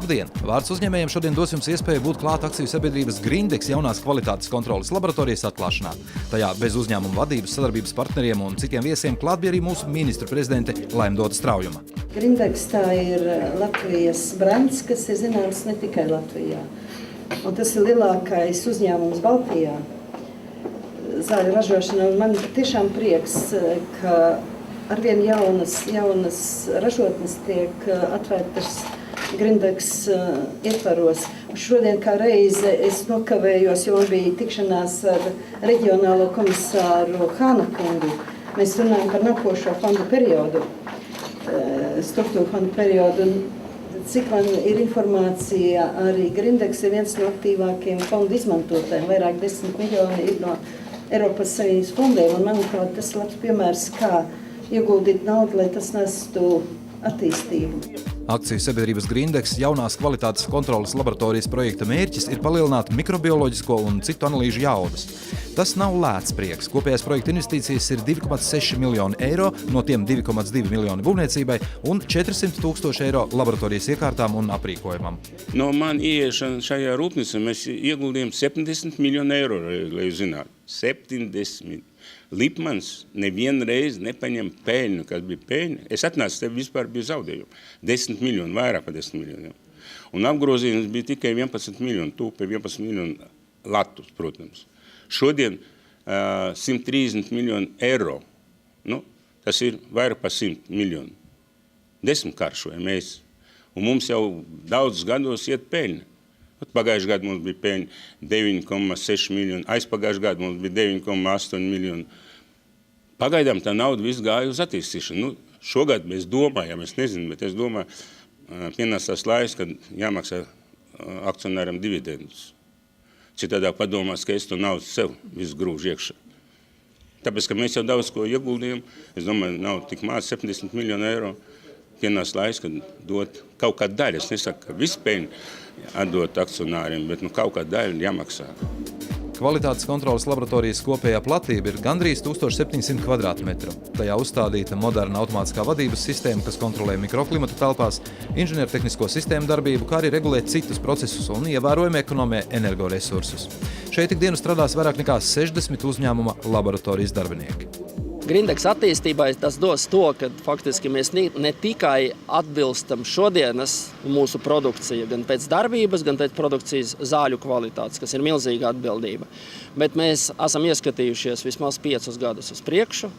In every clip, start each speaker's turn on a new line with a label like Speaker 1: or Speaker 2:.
Speaker 1: Labdien! Vārds uzņēmējiem šodien dos jums iespēju būt klāt akciju sabiedrības Grindex jaunās kvalitātes kontroles laboratorijas atklāšanā. Tajā bez uzņēmuma vadības, sadarbības partneriem un citiem viesiem klāt bija arī mūsu ministru prezidente Laimdota Straujuma.
Speaker 2: Grindex tā ir Latvijas brands, kas ir zināms ne tikai Latvijā. Un tas ir lielākais uzņēmums Baltijā zāļu ražošanā. Un man tiešām prieks, ka arvien jaunas ražotnes tiek atvērtas Grindex ietvaros. Šodien kā reize es nokavējos, jo bija tikšanās ar reģionālo komisāru Hāna kungu. Mēs runājam par nākošo fondu periodu, struktūru fondu periodu. Cik man ir informācija, arī Grindex ir viens no aktīvākajiem fondu izmantotājiem. Vairāk 10 miljoni ir no Eiropas Savienības fondiem. Un manuprāt, tas ir labs piemērs, kā ieguldīt naudu, lai tas nestu attīstību.
Speaker 1: Akciju sabiedrības Grindex jaunās kvalitātes kontroles laboratorijas projekta mērķis ir palielināt mikrobioloģisko un citu analīžu jaudas. Tas nav lēts prieks. Kopējās projekta investīcijas ir 2,6 miljoni eiro, no tiem 2,2 miljoni būvniecībai un 400 000 eiro laboratorijas iekārtām un aprīkojumam.
Speaker 3: No man ieiešana šajā rūpnīcā mēs ieguldījām 70 miljonu eiro, lai zinātu. 70. Lipmans nevienreiz nepaņem peļņu, kas bija peļņa. Es atnācu, tev vispār bija zaudējumi. 10 miljoni, vairāk par 10 miljoniem. Un apgrozījums bija tikai 11 miljoni, tūp 11 miljoni latus, protams. Šodien 130 miljoni eiro. Nu, tas ir vairāk par 100 miljoni. 10 karšojam mēs. Un mums jau daudzus gados iet peļņa. Pagājušajā gadā mums bija peļņa 9,6 miljoni, aizpagājušajā gadā mums bija 9,8 miljoni. Pagaidām tā nauda viss gāja uz attīstīšanu. Nu, šogad mēs domājam, es nezinu, bet es domāju, pienāca tas laiks, kad jāmaksā akcionāram dividendus. Citādā padomās, ka es to naudu sev visu grūžu iekšā. Tāpēc, ka mēs jau daudz ko ieguldījām, es domāju, nav tik maz 70 miljonu eiro. Pienāca laiks, kad dot kaut kādu daļu. Es nesaku, ka visu peļņu atdot akcionāriem, bet kaut kādu daļu jāmaksā.
Speaker 1: Kvalitātes kontroles laboratorijas kopējā platība ir gandrīz 1700 kvadrātmetru. Tajā uzstādīta moderna automātiskā vadības sistēma, kas kontrolē mikroklimatu telpās, inženiertehnisko sistēmu darbību, kā arī regulē citus procesus un ievērojami ekonomē energoresursus. Šeit ikdienu strādās vairāk nekā 60 uzņēmuma laboratorijas darbinieki.
Speaker 4: Grindex attīstībai tas dos to, ka faktiski mēs ne tikai atbilstam šodienas mūsu produkciju, gan pēc darbības, gan pēc produkcijas zāļu kvalitātes, kas ir milzīga atbildība. Bet mēs esam ieskatījušies vismaz 5 gadus uz priekšu.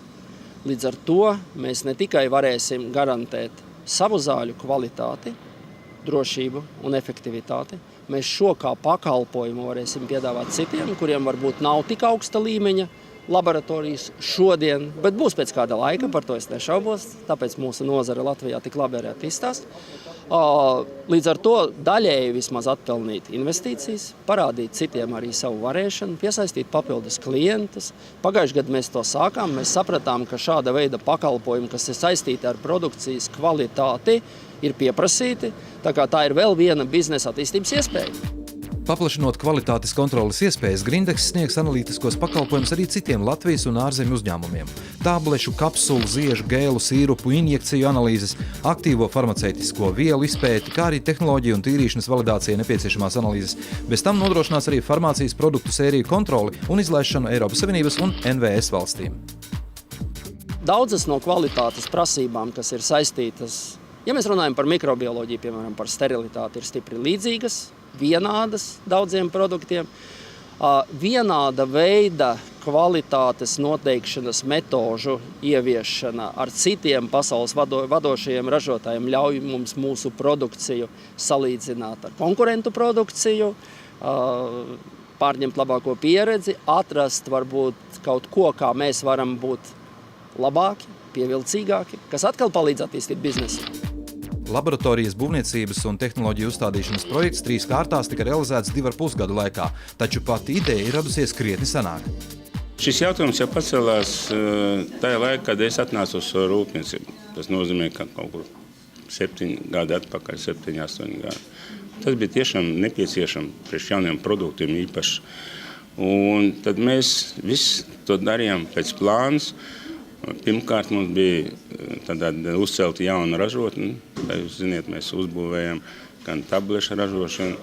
Speaker 4: Līdz ar to mēs ne tikai varēsim garantēt savu zāļu kvalitāti, drošību un efektivitāti, mēs šo kā pakalpojumu varēsim piedāvāt citiem, kuriem varbūt nav tik augsta līmeņa laboratorijas šodien, bet būs pēc kāda laika, par to es nešaubos, tāpēc mūsu nozara Latvijā tik labi arī attīstās. Līdz ar to daļēji vismaz atpelnīt investīcijas, parādīt citiem arī savu varēšanu, piesaistīt papildus klientus. Pagājušajā gadā mēs to sākām, mēs sapratām, ka šāda veida pakalpojumi, kas ir saistīti ar produkcijas kvalitāti, ir pieprasīti, tā kā tā ir vēl viena biznesa attīstības iespēja.
Speaker 1: Paplašinot kvalitātes kontroles iespējas, Grindex sniegs analītiskos pakalpojumus arī citiem Latvijas un ārzemju uzņēmumiem. Tablešu, kapsulu, ziežu, gēlu, sīrupu, injekciju analīzes, aktīvo farmaceitisko vielu izpēti, kā arī tehnoloģiju un tīrīšanas validācijai nepieciešamās analīzes. Bez tam nodrošinās arī farmācijas produktu sēriju kontroli un izlaišanu Eiropas Savienības un NVS valstīm.
Speaker 4: Daudzas no kvalitātes prasībām, kas ir saistītas, ja mēs runājam par mikrobioloģiju, piemēram, par sterilitāti, ir stipri līdzīgas, vienādas daudziem produktiem. Vienāda veida kvalitātes noteikšanas metožu ieviešana ar citiem pasaules vadošajiem ražotājiem ļauj mums mūsu produkciju salīdzināt ar konkurentu produkciju, pārņemt labāko pieredzi, atrast varbūt kaut ko, kā mēs varam būt labāki, pievilcīgāki, kas atkal palīdz attīstīt biznesu.
Speaker 1: Laboratorijas būvniecības un tehnoloģiju uzstādīšanas projekts 3 kārtās tika realizēts 2,5 gadu laikā, taču pati ideja ir radusies krietni senāk.
Speaker 3: Šis jautājums jau pacēlās tajā laikā, kad es atnācu uz rūpniecību. Tas nozīmē, ka kaut kur 7 gadi atpakaļ, 7, 8 gadi. Tas bija tiešām nepieciešams priekš jauniem produktiem īpaši. Un tad mēs visu to darījām pēc plānas. Pirmkārt, mums bija uzcelta jauna ražotne. Jūs ziniet, mēs uzbūvējam gan tablešu ražošana,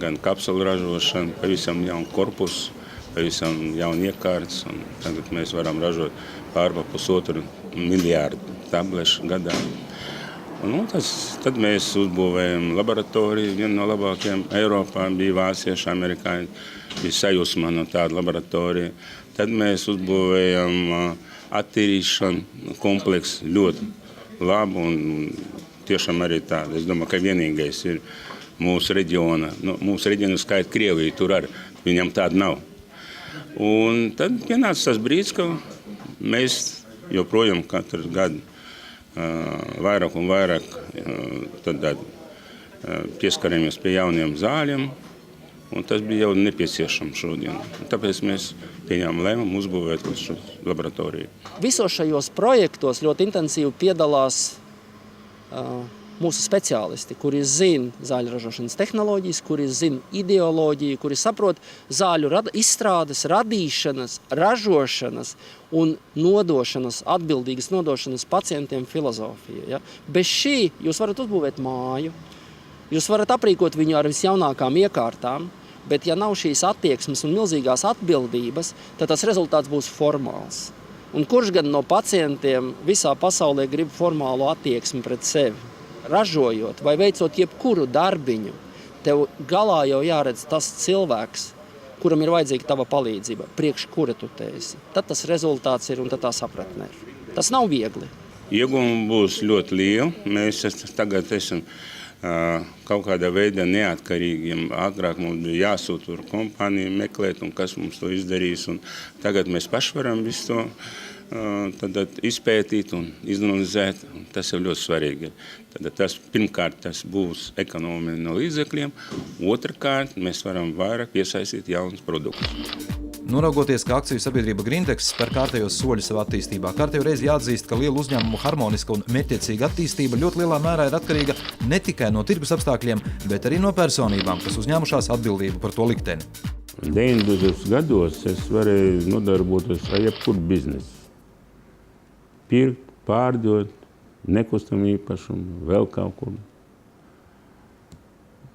Speaker 3: gan kapsulu ražošana, pavisam jaunu korpusu, pavisam jaunu iekārtas. Tagad mēs varam ražot pārpa 1,5 miljārdu tablešu gadā. Tad mēs uzbūvējam laboratoriju, viena no labākajām Eiropā, bija vācieši, amerikāņi, bija sajūsma no tāda laboratorija. Tad mēs uzbūvējam attīrīšanu kompleksu ļoti labu un tiešām arī tādu. Es domāju, ka vienīgais ir mūsu reģiona skaita Krievija, tur arī viņam tāda nav. Un tad pienāca tas brīdis, ka mēs joprojām katru gadu vairāk un vairāk pieskaramies pie jauniem zāļiem, un tas bija jau nepieciešams šodien. Tāpēc mēs pieņēmām lēmumu uzbūvēt šo laboratoriju.
Speaker 4: Visos šajos projektos ļoti intensīvi piedalās mūsu speciālisti, kuri zina zāļu ražošanas tehnoloģijas, kuri zina ideoloģiju, kuri saprot zāļu izstrādes, radīšanas, ražošanas un nodošanas, atbildīgas nodošanas pacientiem filozofiju. Ja? Bez šī jūs varat uzbūvēt māju, jūs varat aprīkot viņu ar visjaunākām iekārtām, bet ja nav šīs attieksmes un milzīgās atbildības, tad tas rezultāts būs formāls. Un kurš gan no pacientiem visā pasaulē grib formālu attieksmi pret sevi? Ražojot vai veicot jebkuru darbiņu, tev galā jau jāredz tas cilvēks, kuram ir vajadzīga tava palīdzība, priekš kura tu te esi. Tad tas rezultāts ir un tad tā sapratne. Tas nav viegli.
Speaker 3: Ieguvumi būs ļoti lieli. Mēs tagad esam kaut kādā veidā neatkarīgi. Agrāk mums bija jāsūt tur kompāniju meklēt, un kas mums to izdarīs. Un tagad mēs paši varam visu to tad izpētīt un izanalizēt. Un tas ir ļoti svarīgi. Pirmkārt, tas būs ekonomija no līdzekļiem. Otrakārt, mēs varam vairāk piesaistīt jaunus produktus.
Speaker 1: Noraugoties, ka akciju sabiedrība Grindex spēr kārtējos soļus savā attīstībā, kārtējo reizi jāatzīst, ka lielu uzņēmumu harmoniska un mērķtiecīga attīstība ļoti lielā mērā ir atkarīga ne tikai no tirgus apstākļiem, bet arī no personībām, kas uzņēmušās atbildību par to likteni.
Speaker 3: 90. gados es varēju nodarboties ar jebkuru biznesu. Pirkt, pārdot, nekustamo īpašumu, vēl kaut ko.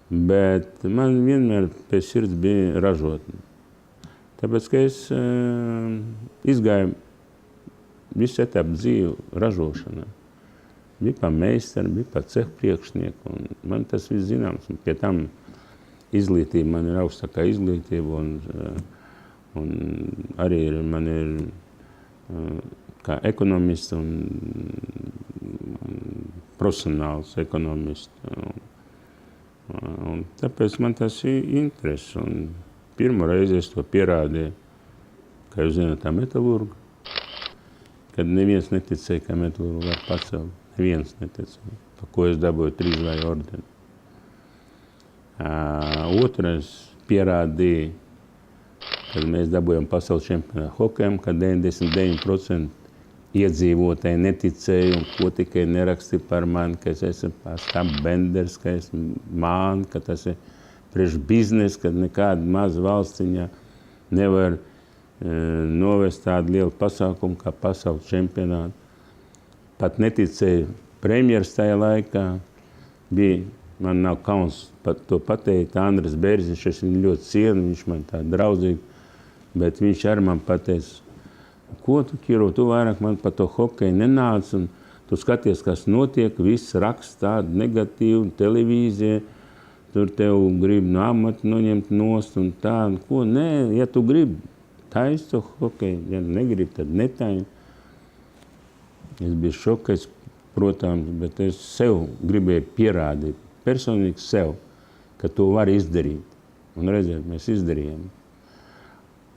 Speaker 3: Bet man vienmēr pēc sirds bija ražotne. Tāpēc, ka es izgāju visu etapu dzīvi ražošanā. Bija pa meistaru, bija pa cehu priekšnieku, un man tas viss zināms. Un pie tam izglītība man ir augstākā izglītība, un arī man ir kā ekonomists un profesionāls ekonomists. Un tāpēc man tas ir interesi. Un pirmo reizi es to pierādīju, kā jūs zināt, tā metalurga, kad neviens neticēja, ka metalurga var pacelt. Neviens neticēja, par ko es dabūju 3 zvaigžņu ordeni. Otrais pierādīja, kad mēs dabūjam pasaules čempionātu hokejam, kad 99% iedzīvotāji neticēja un ko tikai nerakstīja par mani, ka es esmu pārstāv Benders, ka esmu māni, ka tas ir priekš biznesa, kad nekāda maza valstiņa nevar novest tādu lielu pasākumu kā pasaules čempionātu. Pat neticēja premjeras tajā laikā. Man nav kauns to pateikt, Andris Bērziņš, es viņu ļoti cienu, viņš man tā draudzīgi, bet viņš arī man pateica, ko tu, Kiro, tu vairāk man par to hokeju nenāc, un tu skaties, kas notiek, viss raksts tādu negatīvu, televīzija, tur tev grib no amata noņemt nost un tā, un ko, nē, ja tu gribi, taisi to hokeju, ja negribi, tad netaini. Es biju šokais, protams, bet es sev gribēju pierādīt, personīgi sev, ka to var izdarīt. Un redziet, mēs izdarījām.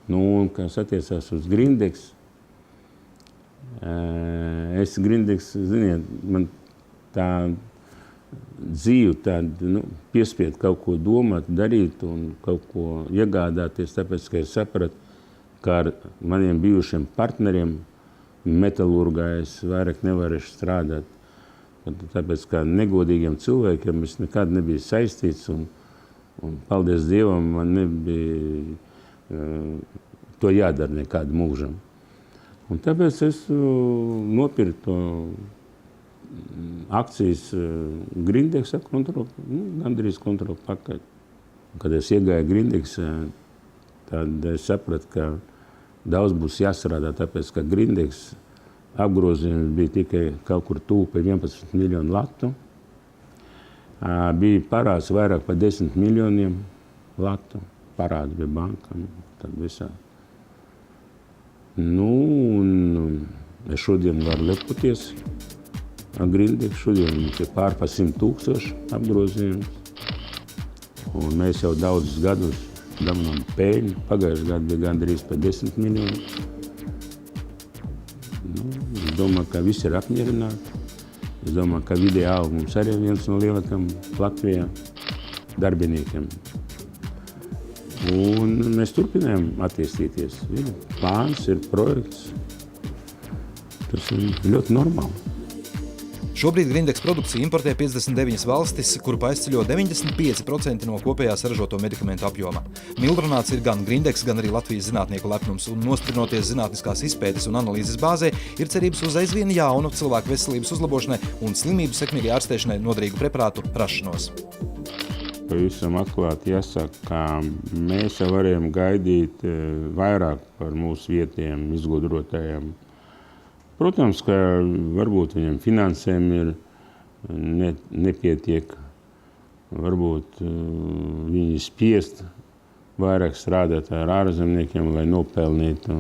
Speaker 3: Un, kas attiecās uz Grindex, es Grindex, ziniet, man tā dzīve tāda, piespied kaut ko domāt, darīt un kaut ko iegādāties, tāpēc, ka es sapratu, ka ar maniem bijušiem partneriem metalurgā es vairāk nevarēšu strādāt. Tāpēc, kā negodīgiem cilvēkiem es nekad nebiju saistīts un paldies Dievam, man nebija to jādara nekādu mūžam. Un tāpēc es nopirku akcijas Grindeksa gandrīz kontrolu pakaļ. Kad es iegāju Grindeksa, tad es sapratu, ka daudz būs jāstrādā, tāpēc, ka Grindeks apgrozījums bija tikai kaut kur tuvu pie 11 miljonu latu. Bija parāds vairāk par 10 miljoniem latu. Parādi bija bankam, tad visā. Es šodien varu lepoties ar Grindeksu. Šodien mums ir pār pa 100 000 apgrozījums. Un mēs jau daudzus gadus dabūjām peļņu. Pagājušajā gadā bija gandrīz par 10 miljoni. Es domāju, ka visi ir apmierināti. Es domāju, ka vidēji alga mums arī viens no lielākajiem Latvijā darbiniekiem. Un mēs turpinām attīstīties. Plāns ir projekts. Tas ir ļoti normāli.
Speaker 1: Šobrīd Grindeks produkciju importē 59 valstis, kuru aizceļo 95% no kopējā saražoto medikamentu apjoma. Mildronāts ir gan Grindeks, gan arī Latvijas zinātnieku lepnums, un nostiprinoties zinātniskās izpētes un analīzes bāzē, ir cerības uz aizvien jaunu cilvēku veselības uzlabošanai un slimību sekmīgai ārstēšanai noderīgu preparātu rašanos.
Speaker 3: Pavisam atklāti jāsaka, ka mēs jau varējām gaidīt vairāk par mūsu vietējiem izgudrotājiem. Protams, ka varbūt viņiem finansēm ir nepietiek, varbūt viņi spiest vairāk strādāt ar ārzemniekiem, lai nopelnītu,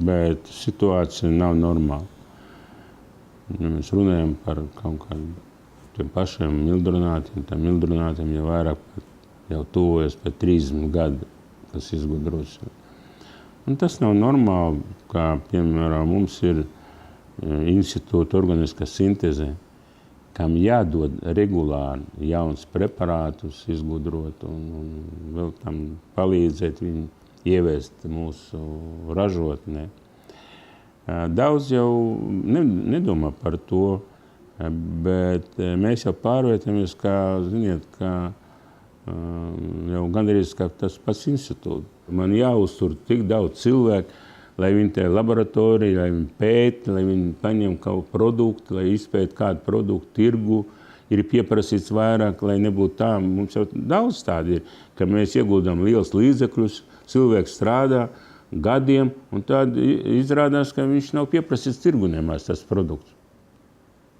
Speaker 3: bet situācija nav normāla. Ja mēs runājam par kaut kādiem pašiem mildronātiem, tā mildronātiem jau vairāk jau tuvojas par 30 gadu, kas izgudros. Un tas nav normāli, kā, piemēram, mums ir institūta organiskā sinteze, kam jādod regulāri jauns preparātus izgudrot un vēl tam palīdzēt viņu ieviest mūsu ražotnē. Daudz jau nedomā par to, bet mēs jau pārvietojamies, ka jau gandrīz kā tas pats institūts. Man jāuztur tik daudz cilvēku, lai viņi te laboratoriju, lai viņi pēta, lai viņi paņem kaut produktu, lai izpēta kādu produktu tirgu, ir pieprasīts vairāk, lai nebūtu tā. Mums jau daudz tādi ir, ka mēs ieguldām liels līdzekļus, cilvēks strādā gadiem, un tad izrādās, ka viņš nav pieprasīts tirgu nemaz tas produkts.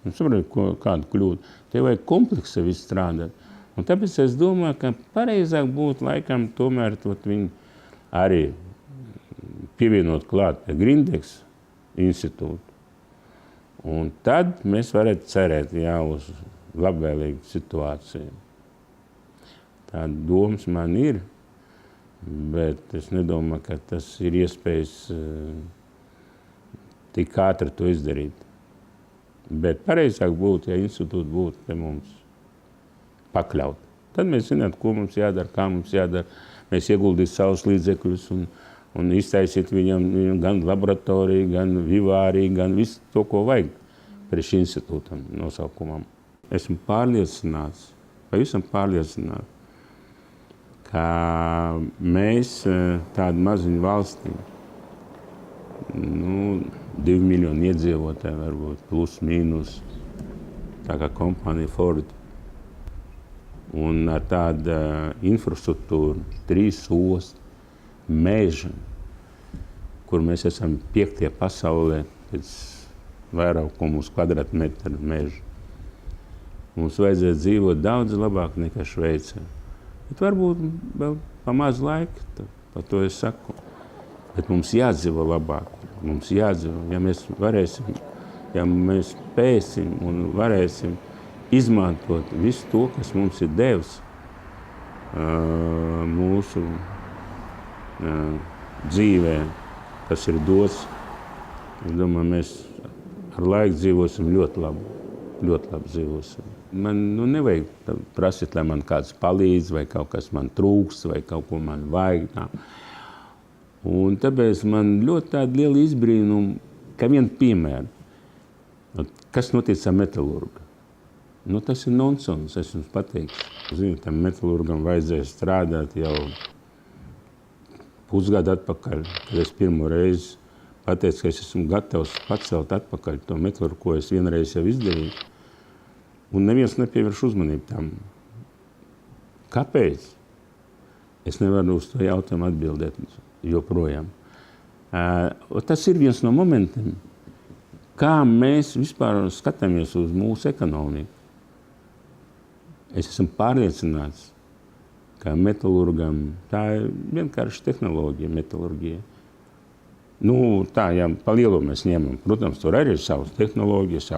Speaker 3: Un saprot, kādu kļūdu. Te vajag kompleksa visu strādāt. Un tāpēc es domāju, ka pareizāk būtu laikam tomēr viņu arī pievienot klāt pie Grindeksa institūtu. Un tad mēs varētu cerēt uz labvēlīgu situāciju. Tāda domas man ir, bet es nedomāju, ka tas ir iespējas tik ātri to izdarīt. Bet pareizāk būtu, ja institūti būtu pie mums pakļaut. Tad mēs zinātu, ko mums jādara, kā mums jādara. Mēs ieguldītu savus līdzekļus un iztaisīt viņam gan laboratoriju, gan vivāriju, gan visu to, ko vajag priekš institūtam nosaukumam. Esmu pārliecināts, pavisam pārliecināts, ka mēs tādu maziņu valstī, 2 miljoni iedzīvotāji varbūt, plus, mīnus, tā kā kompānija Ford. Un ar tādu infrastruktūru, 3 ostas, meža, kur mēs esam 5. pasaulē pēc vairākumu uz kvadrātmetru meža. Mums vajadzētu dzīvot daudz labāk nekā Šveicē. Bet varbūt vēl pa maz laika, par to es saku. Bet mums jādzīvo labāk. Mums jādzīvo, ja mēs varēsim, ja mēs spēsim un varēsim izmantot visu to, kas mums ir devis mūsu dzīvē, kas ir dots. Es domāju, mēs ar laiku dzīvosim ļoti labi dzīvosim. Man nevajag prasīt, lai man kāds palīdz, vai kaut kas man trūks, vai kaut ko man vajag. Un tāpēc man ļoti tāda liela izbrīnuma, ka vien piemēra, kas notiek ar metalurgu. Tas ir nonsens, es jums pateikšu. Zinu, tam metalurgam vajadzēja strādāt jau pusgadu atpakaļ, kad es pirmo reizi pateicu, ka es esmu gatavs pacelt atpakaļ to metalurgu, ko es vienreiz jau izdarīju. Un neviens nepievērš uzmanību tam. Kāpēc? Es nevaru uz to jautājumu atbildēt joprojām. Tas ir viens no momentiem, kā mēs vispār skatāmies uz mūsu ekonomiku. Es esmu pārliecināts, ka metalurgam tā ir vienkārši tehnoloģija, metalurgija. Tā, ja pa lielu mēs ņemam, protams, tur arī ir savas tehnoloģijas,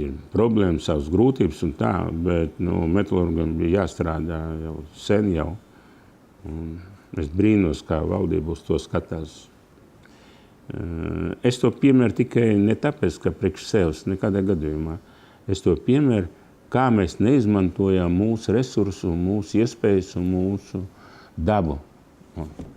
Speaker 3: ir problēmas, savas grūtības un tā, bet metalurgam bija jāstrādā jau sen jau. Un es brīnos, kā valdība uz to skatās. Es to piemēru tikai ne tāpēc, ka priekš sevis nekādā gadījumā. Es to piemēru, kā mēs neizmantojam mūsu resursu, mūsu iespējas un mūsu dabu.